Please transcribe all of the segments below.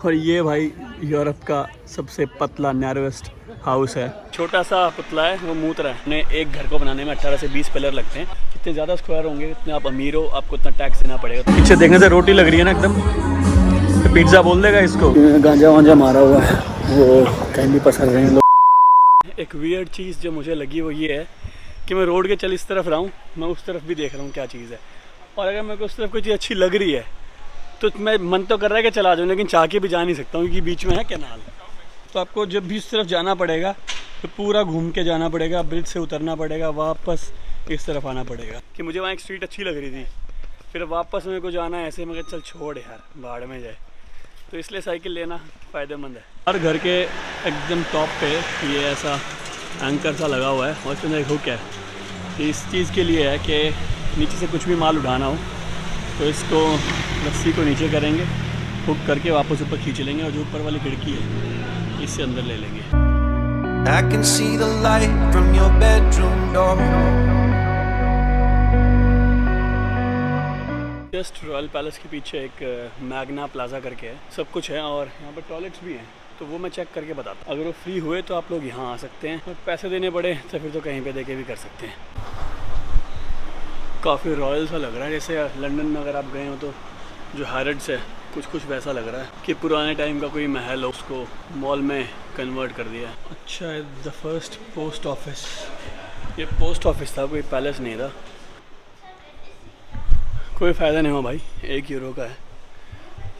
और ये भाई यूरोप का सबसे पतला नैरोएस्ट हाउस है। छोटा सा पुतला है, वो मूत रहा है। अपने एक घर को बनाने में 18 से 20 पिलर लगते हैं। जितने ज़्यादा स्क्वायर होंगे उतने आप अमीर हो, आपको उतना टैक्स देना पड़ेगा। पीछे देखने से रोटी लग रही है ना एकदम, तो पिज्ज़ा बोल देगा इसको। गांजा वांजा मारा हुआ है, वो कहीं भी पसर रहे हैं लोग। एक वियर्ड चीज़ जो मुझे लगी वो ये है कि मैं रोड के चल इस तरफ रहा हूँ, मैं उस तरफ भी देख रहा हूँ क्या चीज़ है। और अगर मेरे को उस तरफ कोई चीज़ अच्छी लग रही है तो मैं मन तो कर रहा है कि चला जाऊँ, लेकिन चाह के भी जा नहीं सकता हूँ क्योंकि बीच में है कैनाल। तो आपको जब भी इस तरफ जाना पड़ेगा तो पूरा घूम के जाना पड़ेगा, ब्रिज से उतरना पड़ेगा, वापस इस तरफ आना पड़ेगा। कि मुझे वहाँ एक स्ट्रीट अच्छी लग रही थी, फिर वापस मेरे को जाना है ऐसे, मैं चल छोड़ यार भाड़ में जाए। तो इसलिए साइकिल लेना फ़ायदेमंद है। हर घर के एकदम टॉप पे ये ऐसा एंकर सा लगा हुआ है और इसके अंदर एक हुक है। इस चीज़ के लिए है कि नीचे से कुछ भी माल उठाना हो तो इसको रस्सी को नीचे करेंगे, हुक करके वापस ऊपर खींच लेंगे और जो ऊपर वाली खिड़की है इससे अंदर ले लेंगे। I can see the light from your bedroom door. Just royal palace के पीछे एक मैग्ना प्लाजा करके है, सब कुछ है और यहाँ पर टॉयलेट्स भी हैं। तो वो मैं चेक करके बताता हूँ। अगर वो फ्री हुए तो आप लोग यहाँ आ सकते हैं, और पैसे देने पड़े तो फिर तो कहीं पे देके भी कर सकते हैं। काफ़ी रॉयल सा लग रहा है, जैसे लंदन में अगर आप गए हो तो जो हैरिड्स है कुछ वैसा लग रहा है कि पुराने टाइम का कोई महल हो उसको मॉल में कन्वर्ट कर दिया है। अच्छा, द फर्स्ट पोस्ट ऑफिस, ये पोस्ट ऑफिस था, कोई पैलेस नहीं था। कोई फ़ायदा नहीं हो भाई, 1 यूरो का है,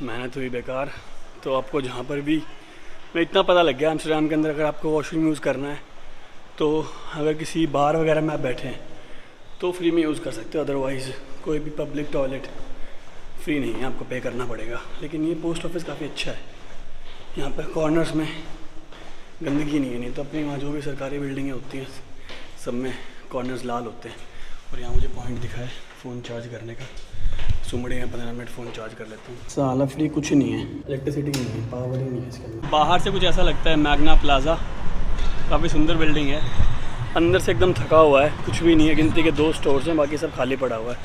मेहनत हुई बेकार। तो आपको जहाँ पर भी, मैं इतना पता लग गया एम्स्टर्डम के अंदर अगर आपको वॉशरूम यूज़ करना है तो अगर किसी बार वगैरह में आप बैठे हैं तो फ्री में यूज़ कर सकते हो, अदरवाइज़ कोई भी पब्लिक टॉयलेट फ्री नहीं है, आपको पे करना पड़ेगा। लेकिन ये पोस्ट ऑफिस काफ़ी अच्छा है, यहाँ पर कॉर्नर्स में गंदगी नहीं है। नहीं तो अपनी वहाँ जो भी सरकारी बिल्डिंगें होती हैं सब में कॉर्नर्स लाल होते हैं। और यहाँ मुझे पॉइंट दिखा है फ़ोन चार्ज करने का, सुमड़े में 15 मिनट फ़ोन चार्ज कर लेता हूँ। साला फ्री कुछ नहीं है, इलेक्ट्रिसिटी नहीं है, पावर ही नहीं है इसके अंदर। बाहर से कुछ ऐसा लगता है मैग्ना प्लाजा, काफ़ी सुंदर बिल्डिंग है। अंदर से एकदम थका हुआ है, कुछ भी नहीं है, गिनती के 2 स्टोर्स हैं, बाकी सब खाली पड़ा हुआ है।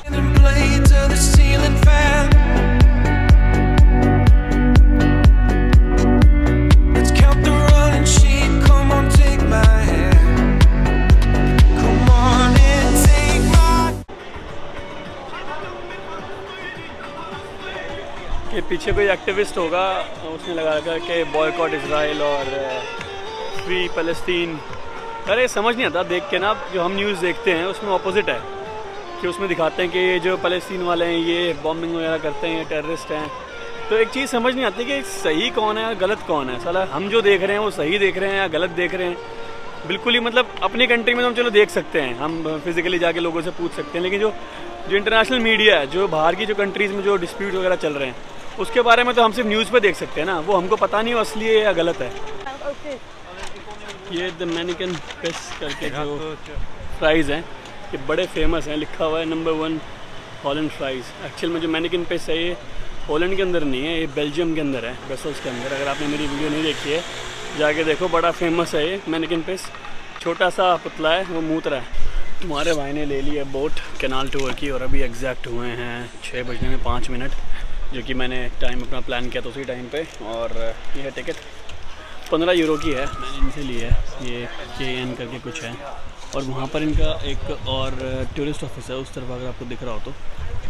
कि पीछे कोई एक्टिविस्ट होगा, उसने लगा रखा कि बॉयकॉट इजराइल और फ्री फ़लस्तीन। अरे समझ नहीं आता देख के ना, जो हम न्यूज़ देखते हैं उसमें ऑपोजिट है कि उसमें दिखाते हैं कि ये जो फ़लस्तीन वाले हैं ये बॉम्बिंग वगैरह करते हैं, ये टेररिस्ट हैं। तो एक चीज़ समझ नहीं आती कि सही कौन है गलत कौन है। साला हम जो देख रहे हैं वो सही देख रहे हैं या गलत देख रहे हैं। बिल्कुल ही मतलब अपनी कंट्री में तो हम चलो देख सकते हैं, हम फिज़िकली जाके लोगों से पूछ सकते हैं, लेकिन जो इंटरनेशनल मीडिया है, जो बाहर की जो कंट्रीज़ में जो डिस्प्यूट वगैरह चल रहे हैं उसके बारे में तो हम सिर्फ न्यूज़ पे देख सकते हैं ना, वो हमको पता नहीं वो असली है या गलत है। ये द मैनिकन पिस करके जो फ्राइज़ हैं ये बड़े फेमस हैं, लिखा हुआ है नंबर 1 हॉलैंड फ्राइज़। एक्चुअल में जो मैनिकन पिस है ये हॉलैंड के अंदर नहीं है, ये बेल्जियम के अंदर है, ब्रसल्स के अंदर। अगर आपने मेरी वीडियो नहीं देखी है जाके देखो, बड़ा फेमस है ये मैनिकन पिस। छोटा सा पुतला है, वो मूत रहा है। तुम्हारे भाई ने ले ली है बोट कैनाल टूर की और अभी एग्जैक्ट हुए हैं 6 बजने में 5 मिनट, जो कि मैंने टाइम अपना प्लान किया था उसी टाइम पे। और ये है टिकट 15 यूरो की है, मैंने इनसे ली है, ये KN करके कुछ है। और वहाँ पर इनका एक और टूरिस्ट ऑफिस है उस तरफ, अगर आपको दिख रहा हो तो।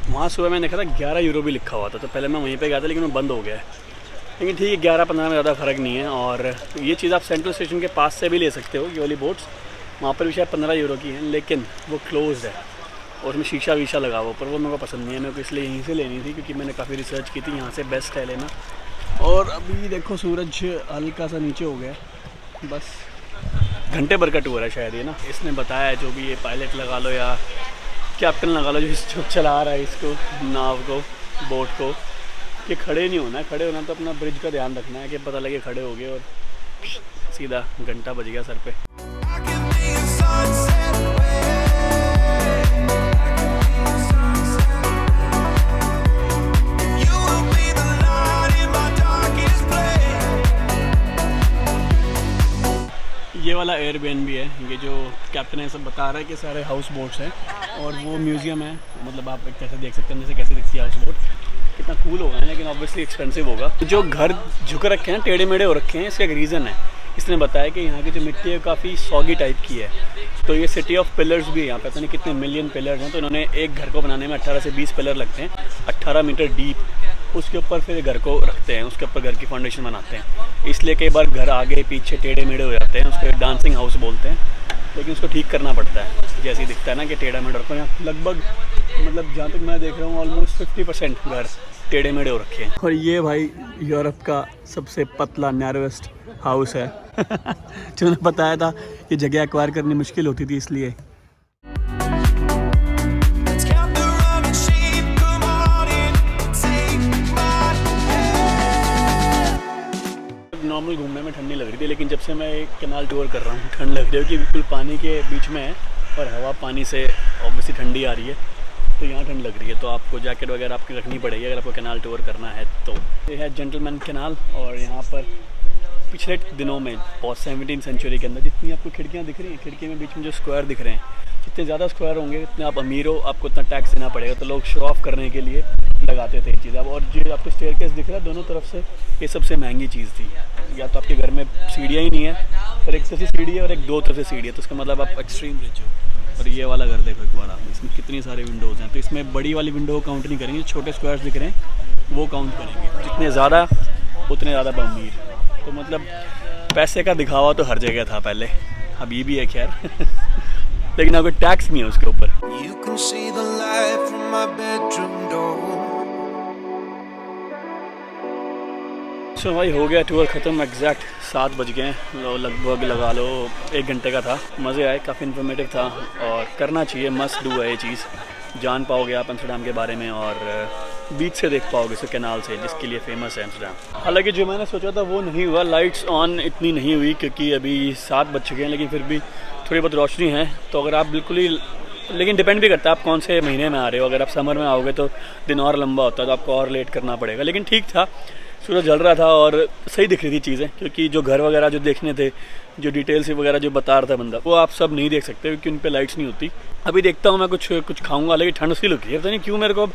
वहाँ सुबह मैंने देखा था 11 यूरो भी लिखा हुआ था, तो पहले मैं वहीं पे गया था लेकिन वो बंद हो गया है। लेकिन ठीक है, 11-15 में ज़्यादा फ़र्क नहीं है। और ये चीज़ आप सेंट्रल स्टेशन के पास से भी ले सकते हो, ये वाली बोट्स, वहाँ पर भी शायद 15 यूरो की हैं, लेकिन वो क्लोज़ है और उसमें शीशा वीशा लगा हुआ, पर वो मेरे को पसंद नहीं है। मेरे को इसलिए यहीं से लेनी थी क्योंकि मैंने काफ़ी रिसर्च की थी, यहाँ से बेस्ट है लेना। और अभी देखो सूरज हल्का सा नीचे हो गया, बस घंटे भर का टूर है शायद ये ना। इसने बताया है जो भी ये पायलट लगा लो या कैप्टन लगा लो जो चला रहा है इसको, नाव को, बोट को, कि खड़े नहीं होना है। खड़े होना तो अपना ब्रिज का ध्यान रखना है कि पता लगे खड़े हो गए और सीधा घंटा बज गया सर पे। ये वाला एयरबीएनबी है, ये जो कैप्टन है सब बता रहा है कि सारे हाउस बोट्स हैं और वो म्यूज़ियम है, मतलब आप एक तरह से देख सकते हैं जैसे कैसे दिखती है हाउस बोट। कितना कूल होगा, लेकिन ऑब्वियसली एक्सपेंसिव होगा। जो घर झुक रखे हैं, टेढ़े मेढ़े हो रखे हैं, इसका एक रीज़न है। इसने बताया कि यहाँ की जो मिट्टी है काफ़ी सॉगी टाइप की है, तो ये सिटी ऑफ पिलर्स भी है यहाँ पे, पता नहीं कितने मिलियन पिलर्स हैं। तो इन्होंने एक घर को बनाने में 18 से 20 पिलर लगते हैं, 18 मीटर डीप। उसके ऊपर फिर घर को रखते हैं, उसके ऊपर घर की फाउंडेशन बनाते हैं। इसलिए कई बार घर आगे पीछे टेढ़े मेढ़े हो जाते हैं, उसको डांसिंग हाउस बोलते हैं, लेकिन उसको ठीक करना पड़ता है। जैसे ही दिखता है ना कि टेढ़ा मेढ़ा को, यहाँ लगभग मतलब जहाँ तक मैं देख रहा हूँ ऑलमोस्ट 50% घर टेढ़े मेढ़े हो रखे हैं। और ये भाई यूरोप का सबसे पतला नैरोएस्ट हाउस है जो मैंने बताया था कि जगह एक्वायर करनी मुश्किल होती थी, इसलिए। Let's count the running sheep, come on in, take my hand. Normal घूमने में ठंडी लग रही थी, लेकिन जब से मैं एक कैनाल टूर कर रहा हूँ ठंड लग रही है, कि बिल्कुल पानी के बीच में है और हवा पानी से ऑब्वियसली ठंडी आ रही है, तो यहाँ ठंड लग रही है। तो आपको जैकेट वगैरह आपकी रखनी पड़ेगी अगर आपको कैनाल टूर करना है तो। ये है जेंटलमैन कैनाल, और यहाँ पर पिछले दिनों में बहुत 17वीं सेंचुरी के अंदर जितनी आपको खिड़कियाँ दिख रही हैं, खिड़की में बीच में जो स्क्वायर दिख रहे हैं, जितने ज़्यादा स्क्वायर होंगे उतने आप अमीर हो, आपको उतना टैक्स देना पड़ेगा। तो लोग शो ऑफ करने के लिए लगाते थे ये चीज़। अब और जो आपको स्टेयरकेस दिख रहा है दोनों तरफ से, ये सबसे महंगी चीज़ थी। या तो आपके घर में सीढ़ियाँ ही नहीं है, और एक तरफ से सीढ़ी है और एक दो तरफ से सीढ़ी है, तो उसका मतलब आप एक्सट्रीम रिच हो। और ये वाला घर देखो एक बार आप, इसमें कितनी सारे विंडोज़ हैं। तो इसमें बड़ी वाली विंडो को काउंट नहीं करेंगे, छोटे स्क्वायर्स दिख रहे हैं वो काउंट करेंगे। जितने ज़्यादा उतने ज़्यादा अमीर। तो मतलब पैसे का दिखावा तो हर जगह था पहले, अब ये भी है खैर लेकिन अब कोई टैक्स नहीं है उसके ऊपर। You can see the light from my bedroom door. सो भाई हो गया टूर ख़त्म, एग्जैक्ट 7 बज गए हैं, लगभग लगा लो 1 घंटे का था। मज़े आए, काफ़ी इन्फॉर्मेटिव था और करना चाहिए, मस्ट डू है ये चीज़। जान पाओगे आप एम्स्टर्डम के बारे में और बीच से देख पाओगे इस कैनाल से, जिसके लिए फेमस है एम्स्टर्डम। हालांकि जो मैंने सोचा था वो नहीं हुआ, लाइट्स ऑन इतनी नहीं हुई क्योंकि अभी 7 बज चुके हैं, लेकिन फिर भी थोड़ी बहुत रोशनी है। तो अगर आप बिल्कुल ही, लेकिन डिपेंड भी करता है आप कौन से महीने में आ रहे हो। अगर आप समर में आओगे तो दिन और लंबा होता है, तो आपको और लेट करना पड़ेगा। लेकिन ठीक था, सूरज जल रहा था और सही दिख रही थी चीज़ें, क्योंकि जो घर वगैरह जो देखने थे, जो डिटेल्स वगैरह जो बता रहा था बंदा, वो आप सब नहीं देख सकते क्योंकि उन पे लाइट्स नहीं होती। अभी देखता हूँ मैं कुछ खाऊंगा, लेकिन ठंड सी लग रही है, पता नहीं क्यों मेरे को, अब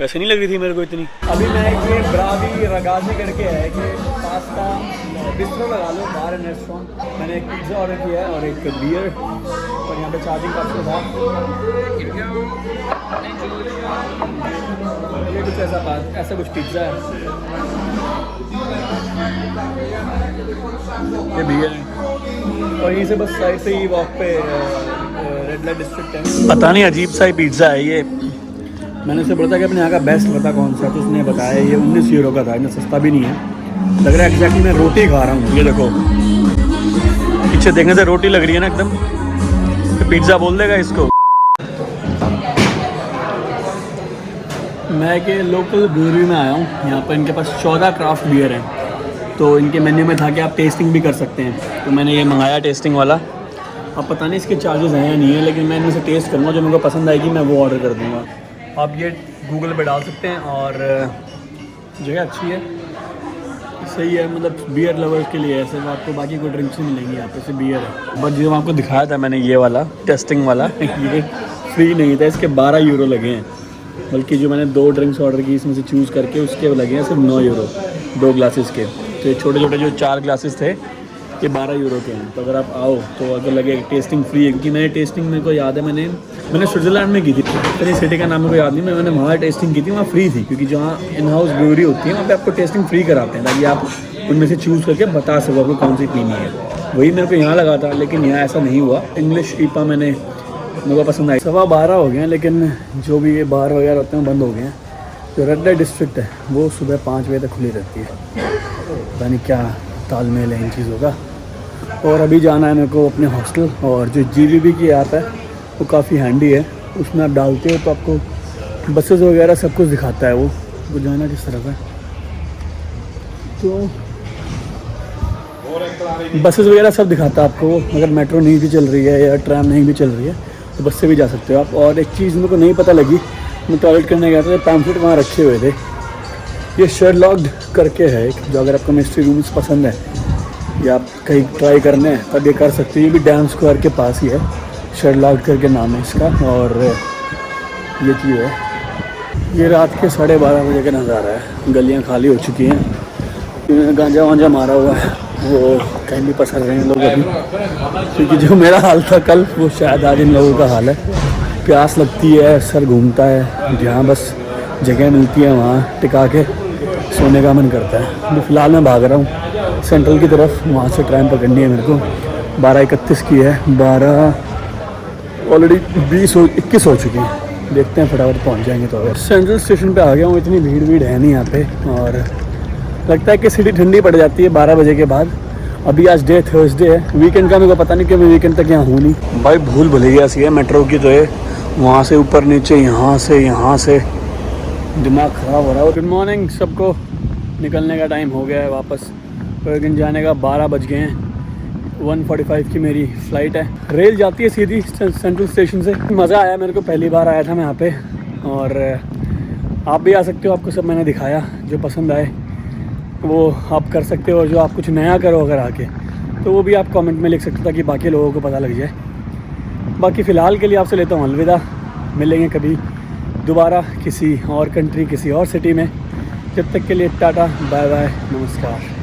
वैसे नहीं लग रही थी मेरे को इतनी। अभी मैं ये ब्रावी रगाजी करके है कि पास्ता बिस्ट्रो लगा लो बार एंड रेस्टोरेंट। मैंने एक पिज़्ज़ा ऑर्डर किया है और एक बियर, और यहाँ पे चार्जिंग काफ़ी था। ये कुछ ऐसा कुछ पिज़्ज़ा है, ये बियर है, और यहीं से बस साइड से ही वॉक पे रेड लाइट डिस्ट्रिक्ट है। पता नहीं अजीब सा ही पिज़्ज़ा है ये। मैंने उसे बोला था कि अपने यहाँ का बेस्ट पता कौन सा, तो उसने बताया ये 19 यूरो का था, इतना सस्ता भी नहीं है। लग रहा है एग्जैक्टली मैं रोटी खा रहा हूँ। ये देखो पीछे देखने से रोटी लग रही है ना एकदम, तो पिज़्ज़ा बोल देगा इसको। मैं के लोकल ब्रूअरी में आया हूँ, यहाँ पर इनके पास 14 क्राफ्ट बियर हैं, तो इनके मेन्यू में था कि आप टेस्टिंग भी कर सकते हैं। तो मैंने ये मंगाया टेस्टिंग वाला। अब पता नहीं इसके चार्जेस हैं या नहीं है, लेकिन मैं इनमें से टेस्ट करूँगा, जो मेरे को पसंद आएगी मैं वो ऑर्डर कर दूँगा। आप ये गूगल पे डाल सकते हैं, और जगह अच्छी है, सही है, मतलब बियर लवर्स के लिए ऐसे आपको बाकी कोई ड्रिंक्स नहीं मिलेंगी यहाँ पे, से बियर है। बट जो आपको दिखाया था मैंने ये वाला टेस्टिंग वाला ये फ्री नहीं था, इसके 12 यूरो लगे हैं। बल्कि जो मैंने 2 ड्रिंक्स ऑर्डर की इसमें से चूज़ करके, उसके लगे हैं सिर्फ 9 यूरो 2 ग्लासेस के। तो ये छोटे छोटे जो 4 ग्लासेस थे ये 12 यूरो के हैं। तो अगर आप आओ तो अगर लगे टेस्टिंग फ्री है, क्योंकि मैंने टेस्टिंग मेरे को याद है मैंने स्विट्ज़रलैंड में की थी, अपनी सिटी का नाम मेरे को याद नहीं, मैंने वहाँ टेस्टिंग की थी, वहाँ फ्री थी, क्योंकि जहाँ इन हाउस ब्रूअरी होती है वहाँ पे आपको टेस्टिंग फ्री कराते हैं, ताकि आप उनमें से चूज़ करके बता सको आपको कौन सी पीनी है। वही मेरे को यहाँ लगा था, लेकिन यहाँ ऐसा नहीं हुआ। इंग्लिश ईपा मेरे को पसंद आई। 12:15 हो गए हैं, लेकिन जो भी ये बार वगैरह होते हैं बंद हो गए हैं। जो रेड लाइट डिस्ट्रिक्ट है वो सुबह 5 बजे तक खुली रहती है, पता नहीं क्या तालमेल है इन चीज़ों का। और अभी जाना है मेरे को अपने हॉस्टल, और जो GVB की ऐप है वो काफ़ी हैंडी है, उसमें आप डालते हो तो आपको बसेस वगैरह सब कुछ दिखाता है। वो जाना किस तरफ है, तो बसेस वगैरह सब दिखाता है आपको। अगर मेट्रो नहीं भी चल रही है या ट्रैम नहीं भी चल रही है तो बस से भी जा सकते हो आप। और एक चीज़ मेरे को नहीं पता लगी, मैं टॉयलेट करने गया था, पैम्फलेट वहाँ रखे हुए थे। ये शेरलॉक्ड करके है एक, जो अगर आपको मिस्ट्री रूम्स पसंद है या आप कहीं ट्राई करने हैं तब ये कर सकते हैं। ये भी डैम स्क्वायर के पास ही है, शेरलॉक्ड करके नाम है इसका। और ये चीज़ है, ये रात के 12:30 बजे का नज़ारा है। गलियां खाली हो चुकी हैं, गांजा वांजा मारा हुआ है, वो कहीं भी पसर रहे हैं लोग अभी, क्योंकि जो मेरा हाल था कल वो शायद आज इन लोगों का हाल है। प्यास लगती है, सर घूमता है, जहाँ बस जगह मिलती है वहाँ टिका के सोने का मन करता है। अभी फ़िलहाल मैं भाग रहा हूँ सेंट्रल की तरफ, वहाँ से ट्रेन पकड़नी है मेरे को। 12:31 की है, 12 ऑलरेडी 21 हो चुकी हैं। देखते हैं फटाफट पहुँच जाएंगे। तो अगर सेंट्रल स्टेशन पे आ गया हूँ, इतनी भीड़ है नहीं यहाँ पे, और लगता है कि सिटी ठंडी पड़ जाती है 12 बजे के बाद। अभी आज डे थर्सडे है, वीकेंड का मेरे को पता नहीं कि मैं वीकेंड तक यहाँ हूँ नहीं। भाई भूल भुलैया सी है मेट्रो की, तो है वहाँ से ऊपर नीचे, यहाँ से दिमाग ख़राब हो रहा है। गुड मॉर्निंग सबको, निकलने का टाइम हो गया है वापस। वर्किंग जाने का 12 बज गए हैं। 1:45 की मेरी फ़्लाइट है। रेल जाती है सीधी सेंट्रल स्टेशन से। मज़ा आया मेरे को, पहली बार आया था मैं यहाँ पे, और आप भी आ सकते हो। आपको सब मैंने दिखाया, जो पसंद आए वो आप कर सकते हो, और जो आप कुछ नया करो अगर आके, तो वो भी आप कमेंट में लिख सकते हो ताकि बाकी लोगों को पता लग जाए। बाकी फ़िलहाल के लिए आपसे लेता हूँ अलविदा। मिलेंगे कभी दोबारा किसी और कंट्री, किसी और सिटी में। जब तक के लिए टाटा, बाय बाय, नमस्कार।